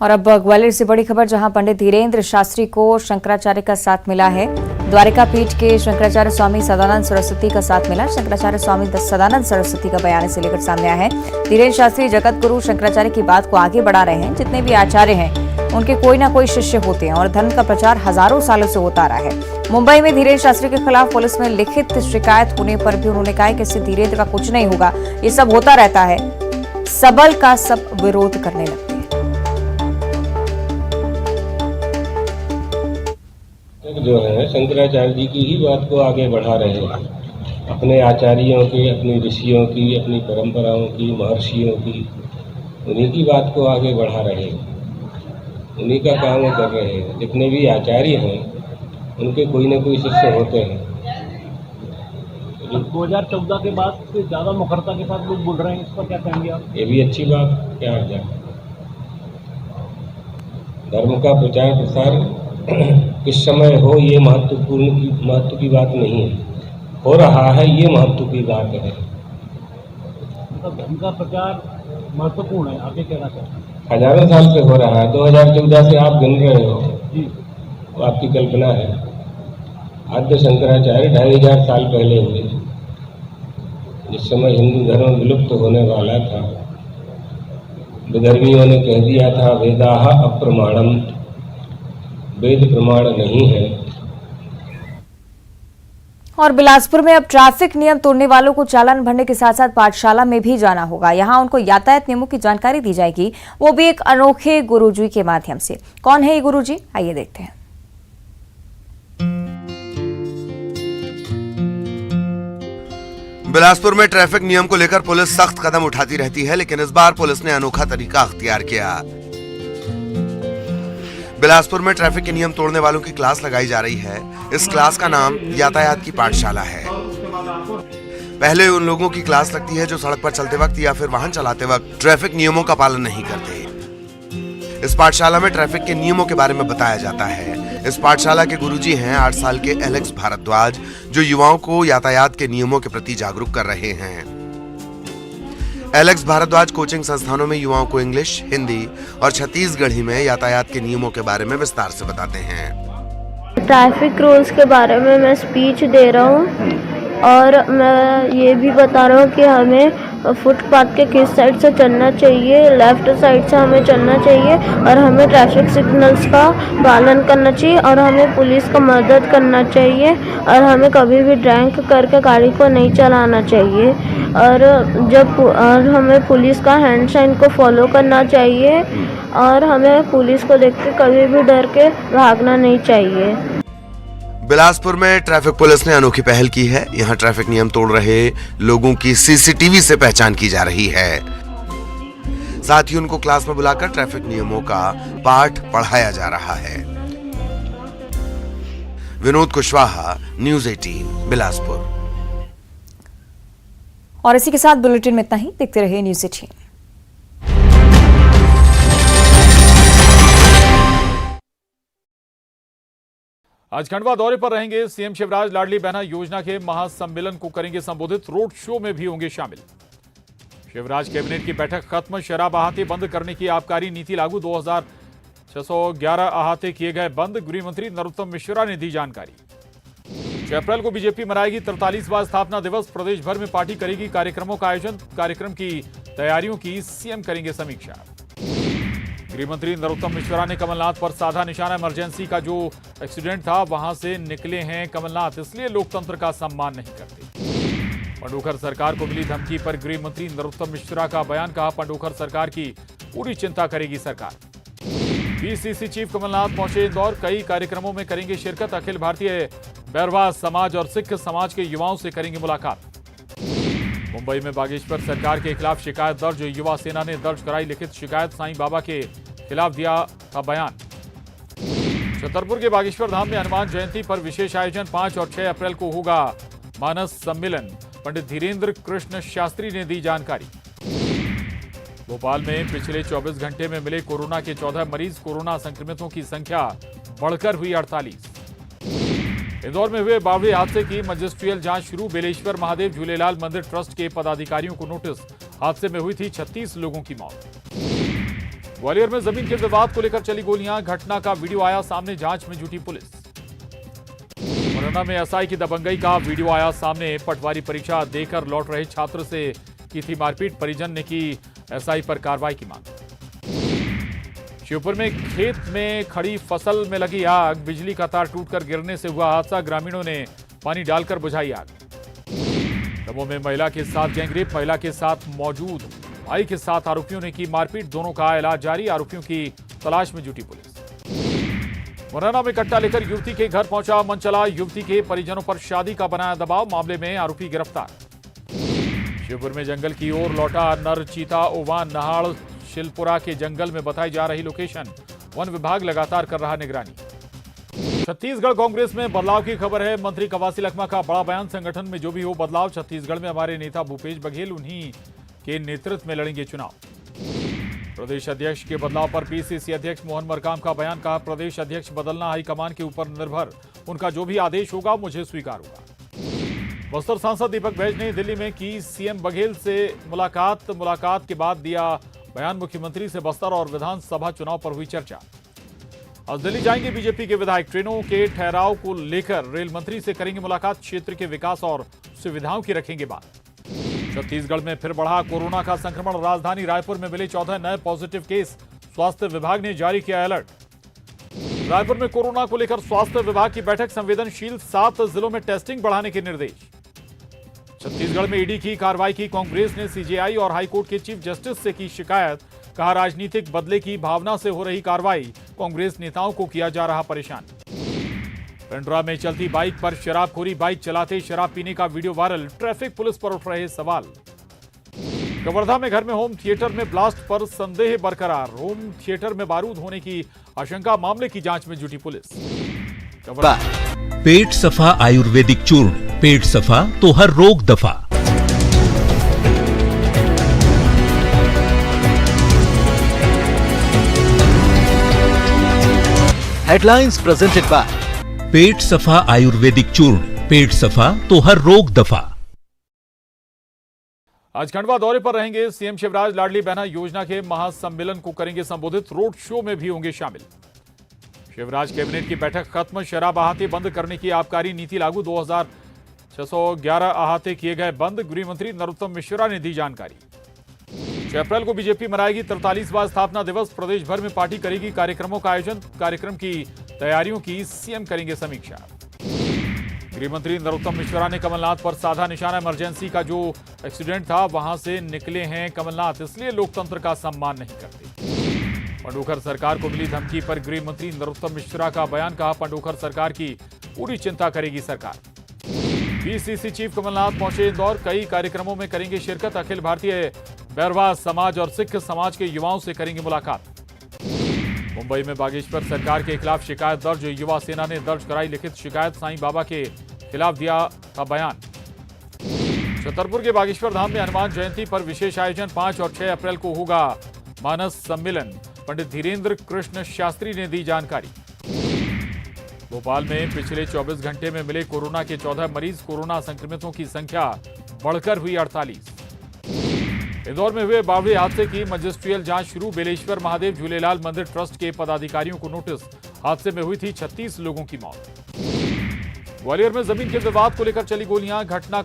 और अब ग्वालियर से बड़ी खबर, जहां पंडित धीरेन्द्र शास्त्री को शंकराचार्य का साथ मिला है। द्वारिका पीठ के शंकराचार्य स्वामी सदानंद सरस्वती का साथ मिला। शंकराचार्य स्वामी सदानंद सरस्वती का बयान इसे लेकर सामने आया है। धीरेन्द्र शास्त्री जगत गुरु शंकराचार्य की बात को आगे बढ़ा रहे हैं। जितने भी आचार्य हैं उनके कोई ना कोई शिष्य होते हैं और धर्म का प्रचार हजारों सालों से होता रहा है। मुंबई में धीरेन्द्र शास्त्री के खिलाफ पुलिस में लिखित शिकायत होने पर भी उन्होंने कहा कि इससे धीरेन्द्र का कुछ नहीं होगा, ये सब होता रहता है, सबल का सब विरोध करने लगते हैं। जो है शंकराचार्य जी की ही बात को आगे बढ़ा रहे हैं। अपने आचार्यों की, अपनी ऋषियों की, अपनी परंपराओं की, महर्षियों की, उन्हीं की बात को आगे बढ़ा रहे हैं, उन्हीं का काम वो कर रहे हैं। जितने भी आचार्य हैं उनके कोई ना कोई शिष्य होते हैं। 2014 के बाद से ज़्यादा मुखरता के साथ लोग बोल रहे हैं, इस पर क्या कहेंगे आप? ये भी अच्छी बात, क्या आ जाए। धर्म का प्रचार प्रसार किस समय हो ये महत्व की बात नहीं है, हो रहा है ये महत्व की बात है। मतलब धर्म का प्रचार महत्वपूर्ण है, आगे कहना चाहते हैं? हजारों साल से हो रहा है। 2014 से आप गिन रहे हो जी, वो आपकी कल्पना है। आद्य शंकराचार्य 2500 साल पहले हुए, जिस समय हिंदू धर्म विलुप्त होने वाला था। विदर्भियों ने कह दिया था वेदाह अप्रमाणम, वेद प्रमाण नहीं है। और बिलासपुर में अब ट्रैफिक नियम तोड़ने वालों को चालान भरने के साथ साथ पाठशाला में भी जाना होगा। यहां उनको यातायात नियमों की जानकारी दी जाएगी, वो भी एक अनोखे गुरुजी के माध्यम से। कौन है ये गुरुजी, आइए देखते हैं। बिलासपुर में ट्रैफिक नियम को लेकर पुलिस सख्त कदम उठाती रहती है, लेकिन इस बार पुलिस ने अनोखा तरीका अख्तियार किया। बिलासपुर में ट्रैफिक के नियम तोड़ने वालों की क्लास लगाई जा रही है। इस क्लास का नाम यातायात की पाठशाला है। पहले उन लोगों की क्लास लगती है जो सड़क पर चलते वक्त या फिर वाहन चलाते वक्त ट्रैफिक नियमों का पालन नहीं करते। इस पाठशाला में ट्रैफिक के नियमों के बारे में बताया जाता है। इस पाठशाला के गुरुजी हैं 8 साल के एलेक्स भारद्वाज, जो युवाओं को यातायात के नियमों के प्रति जागरूक कर रहे हैं। एलेक्स भारद्वाज कोचिंग संस्थानों में युवाओं को इंग्लिश, हिंदी और छत्तीसगढ़ी में यातायात के नियमों के बारे में विस्तार से बताते हैं। ट्रैफिक रूल्स के बारे में मैं स्पीच दे रहा हूँ और मैं ये भी बता रहा हूँ कि हमें फुटपाथ के किस साइड से चलना चाहिए, लेफ्ट साइड से हमें चलना चाहिए और हमें ट्रैफिक सिग्नल्स का पालन करना चाहिए और हमें पुलिस को मदद करना चाहिए और हमें कभी भी ड्रिंक करके गाड़ी को नहीं चलाना चाहिए और हमें पुलिस का हैंड साइन को फॉलो करना चाहिए और हमें पुलिस को देख के कभी भी डर के भागना नहीं चाहिए। बिलासपुर में ट्रैफिक पुलिस ने अनोखी पहल की है। यहाँ ट्रैफिक नियम तोड़ रहे लोगों की सीसीटीवी से पहचान की जा रही है। साथ ही उनको क्लास में बुलाकर ट्रैफिक नियमों का पाठ पढ़ाया जा रहा है। विनोद कुशवाहा, न्यूज़ 18 बिलासपुर। और इसी के साथ बुलेटिन में इतना ही। देखते रहिए न्यूज़ 18। आज खंडवा दौरे पर रहेंगे सीएम शिवराज। लाडली बहना योजना के महासम्मेलन को करेंगे संबोधित। रोड शो में भी होंगे शामिल। शिवराज कैबिनेट की बैठक खत्म। शराब अहाते बंद करने की आबकारी नीति लागू। 2611 अहाते किए गए बंद। गृह मंत्री नरोत्तम मिश्रा ने दी जानकारी। 6 अप्रैल को बीजेपी मनाएगी 43वां स्थापना दिवस। प्रदेश भर में पार्टी करेगी कार्यक्रमों का आयोजन। कार्यक्रम की तैयारियों की सीएम करेंगे समीक्षा। गृह मंत्री नरोत्तम मिश्रा ने कमलनाथ पर साधा निशाना। इमरजेंसी का जो एक्सीडेंट था वहां से निकले हैं कमलनाथ, इसलिए लोकतंत्र का सम्मान नहीं करते। पंडोखर सरकार को मिली धमकी पर गृह मंत्री नरोत्तम मिश्रा का बयान। कहा पंडोखर सरकार की पूरी चिंता करेगी सरकार। पीसीसी चीफ कमलनाथ पहुंचे इंदौर। कई कार्यक्रमों में करेंगे शिरकत। अखिल भारतीय बैरवा समाज और सिख समाज के युवाओं से करेंगे मुलाकात। मुंबई में बागेश्वर सरकार के खिलाफ शिकायत दर्ज। युवा सेना ने दर्ज कराई लिखित शिकायत। साईं बाबा के खिलाफ दिया था बयान। छतरपुर के बागेश्वर धाम में हनुमान जयंती पर विशेष आयोजन। 5 और 6 अप्रैल को होगा मानस सम्मेलन। पंडित धीरेन्द्र कृष्ण शास्त्री ने दी जानकारी। भोपाल में पिछले 24 घंटे में मिले कोरोना के 14 मरीज। कोरोना संक्रमितों की संख्या बढ़कर हुई 48। इंदौर में हुए बावड़े हादसे की मजिस्ट्रियल जांच शुरू। बेलेश्वर महादेव झूलेलाल मंदिर ट्रस्ट के पदाधिकारियों को नोटिस। हादसे में हुई थी 36 लोगों की मौत। ग्वालियर में जमीन के विवाद को लेकर चली गोलियां, घटना का वीडियो आया सामने, जांच में जुटी पुलिस। मुरैना में एसआई की दबंगई का वीडियो आया सामने, पटवारी परीक्षा देकर लौट रहे छात्र से की थी मारपीट, परिजन ने की एसआई पर कार्रवाई की मांग। शिवपुर में खेत में खड़ी फसल में लगी आग, बिजली का तार टूटकर गिरने से हुआ हादसा, ग्रामीणों ने पानी डालकर बुझाई आग। दमोह में महिला के साथ गैंगरेप, महिला के साथ मौजूद भाई के साथ आरोपियों ने की मारपीट, दोनों का इलाज जारी, आरोपियों की तलाश में जुटी पुलिस। मुरैना में कट्टा लेकर युवती के घर पहुंचा मनचला, युवती के परिजनों पर शादी का बनाया दबाव, मामले में आरोपी गिरफ्तार। शिवपुर में जंगल की ओर लौटा नर चीता, ओवान नहाड़ शिलपुरा के जंगल में बताई जा रही लोकेशन, वन विभाग लगातार कर रहा निगरानी। छत्तीसगढ़ कांग्रेस में बदलाव की खबर है, मंत्री कवासी लखमा का बड़ा बयान, संगठन में जो भी हो बदलाव, छत्तीसगढ़ में हमारे नेता भूपेश बघेल उन्हीं के नेतृत्व में लड़ेंगे चुनाव। प्रदेश अध्यक्ष के बदलाव पर पीसीसी अध्यक्ष मोहन मरकाम का बयान, कहा प्रदेश अध्यक्ष बदलना हाईकमान के ऊपर निर्भर, उनका जो भी आदेश होगा मुझे स्वीकार होगा। बस्तर सांसद दीपक बैज ने दिल्ली में की सीएम बघेल से मुलाकात के बाद दिया बयान, मुख्यमंत्री से बस्तर और विधानसभा चुनाव पर हुई चर्चा। आज दिल्ली जाएंगे बीजेपी के विधायक, ट्रेनों के ठहराव को लेकर रेल मंत्री से करेंगे मुलाकात, क्षेत्र के विकास और सुविधाओं की रखेंगे बात। छत्तीसगढ़ में फिर बढ़ा कोरोना का संक्रमण, राजधानी रायपुर में मिले 14 नए पॉजिटिव केस, स्वास्थ्य विभाग ने जारी किया अलर्ट। रायपुर में कोरोना को लेकर स्वास्थ्य विभाग की बैठक, संवेदनशील 7 जिलों में टेस्टिंग बढ़ाने के निर्देश। छत्तीसगढ़ में ईडी की कार्रवाई की, कांग्रेस ने सीजेआई और हाईकोर्ट के चीफ जस्टिस से की शिकायत, कहा राजनीतिक बदले की भावना से हो रही कार्रवाई, कांग्रेस नेताओं को किया जा रहा परेशान। पेंड्रा में चलती बाइक पर शराबखोरी, बाइक चलाते शराब पीने का वीडियो वायरल, ट्रैफिक पुलिस पर उठ रहे सवाल। कवर्धा में घर में होम थिएटर में ब्लास्ट पर संदेह बरकरार, होम थिएटर में बारूद होने की आशंका, मामले की जांच में जुटी पुलिस। पेट सफा आयुर्वेदिक चूर्ण, पेट सफा तो हर रोग दफा। हेडलाइंस प्रेजेंटेड बाय पेट सफा आयुर्वेदिक चूर्ण, पेट सफा तो हर रोग दफा। आज खंडवा दौरे पर रहेंगे सीएम शिवराज, लाडली बहना योजना के महासम्मेलन को करेंगे संबोधित, रोड शो में भी होंगे शामिल। शिवराज कैबिनेट की बैठक खत्म, शराब अहाते बंद करने की आबकारी नीति लागू, 2611 अहाते किए गए बंद, गृह मंत्री नरोत्तम मिश्रा ने दी जानकारी। 6 अप्रैल को बीजेपी मनाएगी 43वां स्थापना दिवस, प्रदेश भर में पार्टी करेगी कार्यक्रमों का आयोजन, कार्यक्रम की तैयारियों की सीएम करेंगे समीक्षा। गृह मंत्री नरोत्तम मिश्रा ने कमलनाथ पर साधा निशाना, इमरजेंसी का जो एक्सीडेंट था वहां से निकले हैं कमलनाथ, इसलिए लोकतंत्र का सम्मान नहीं करते। पंडोखर सरकार को मिली धमकी पर गृह मंत्री नरोत्तम मिश्रा का बयान, कहा पंडोखर सरकार की पूरी चिंता करेगी सरकार। पीसीसी चीफ कमलनाथ पहुंचे इंदौर, कई कार्यक्रमों में करेंगे शिरकत, अखिल भारतीय बैरवा समाज और सिख समाज के युवाओं से करेंगे मुलाकात। मुंबई में बागेश्वर सरकार के खिलाफ शिकायत दर्ज, युवा सेना ने दर्ज कराई लिखित शिकायत, साईं बाबा के खिलाफ दिया था बयान। छतरपुर के बागेश्वर धाम में हनुमान जयंती पर विशेष आयोजन, 5 और 6 अप्रैल को होगा मानस सम्मेलन, पंडित धीरेन्द्र कृष्ण शास्त्री ने दी जानकारी। भोपाल में पिछले 24 घंटे में मिले कोरोना के 14 मरीज, कोरोना संक्रमितों की संख्या बढ़कर हुई 48। इंदौर में हुए बावड़ी हादसे की मजिस्ट्रियल जांच शुरू, बेलेश्वर महादेव झूलेलाल मंदिर ट्रस्ट के पदाधिकारियों को नोटिस, हादसे में हुई थी 36 लोगों की मौत। ग्वालियर में जमीन के विवाद को लेकर चली गोलियां, घटना